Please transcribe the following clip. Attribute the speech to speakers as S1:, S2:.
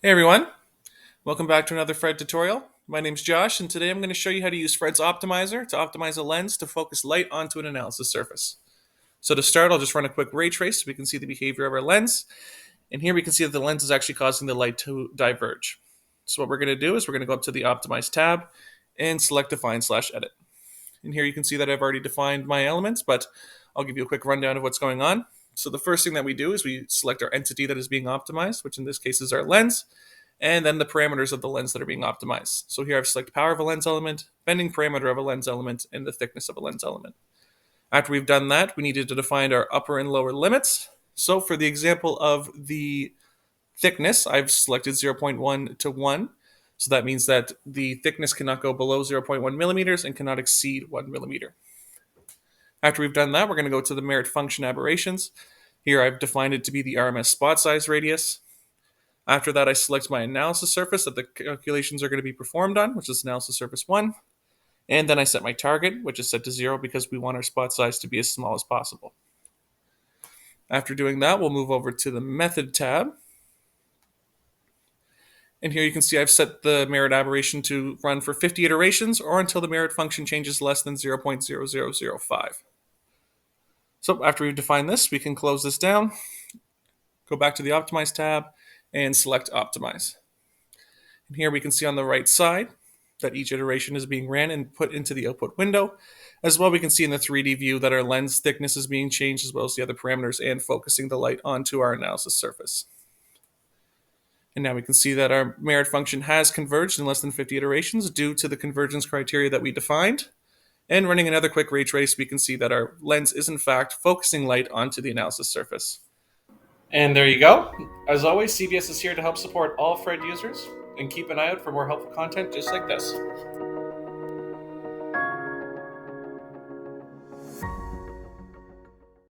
S1: Hey everyone, welcome back to another Fred tutorial. My name's Josh, and today I'm going to show you how to use Fred's optimizer to optimize a lens to focus light onto an analysis surface. So to start, I'll just run a quick ray trace so we can see the behavior of our lens. And here we can see that the lens is actually causing the light to diverge. So what we're going to do is we're going to go up to the Optimize tab and select Define/Edit. And here you can see that I've already defined my elements, but I'll give you a quick rundown of what's going on. So the first thing that we do is we select our entity that is being optimized, which in this case is our lens, and then the parameters of the lens that are being optimized. So here I've selected power of a lens element, bending parameter of a lens element, and the thickness of a lens element. After we've done that, we needed to define our upper and lower limits. So for the example of the thickness, I've selected 0.1 to 1. So that means that the thickness cannot go below 0.1 millimeters and cannot exceed 1 millimeter. After we've done that, we're going to go to the merit function aberrations. Here I've defined it to be the RMS spot size radius. After that, I select my analysis surface that the calculations are going to be performed on, which is analysis surface 1. And then I set my target, which is set to 0 because we want our spot size to be as small as possible. After doing that, we'll move over to the Method tab. And here you can see I've set the merit aberration to run for 50 iterations or until the merit function changes less than 0.0005. So after we've defined this, we can close this down, go back to the Optimize tab, and select Optimize. And here we can see on the right side that each iteration is being ran and put into the output window. As well, we can see in the 3D view that our lens thickness is being changed as well as the other parameters and focusing the light onto our analysis surface. And now we can see that our merit function has converged in less than 50 iterations due to the convergence criteria that we defined. And running another quick ray trace, we can see that our lens is in fact focusing light onto the analysis surface. And there you go. As always, CBS is here to help support all Fred users, and keep an eye out for more helpful content just like this.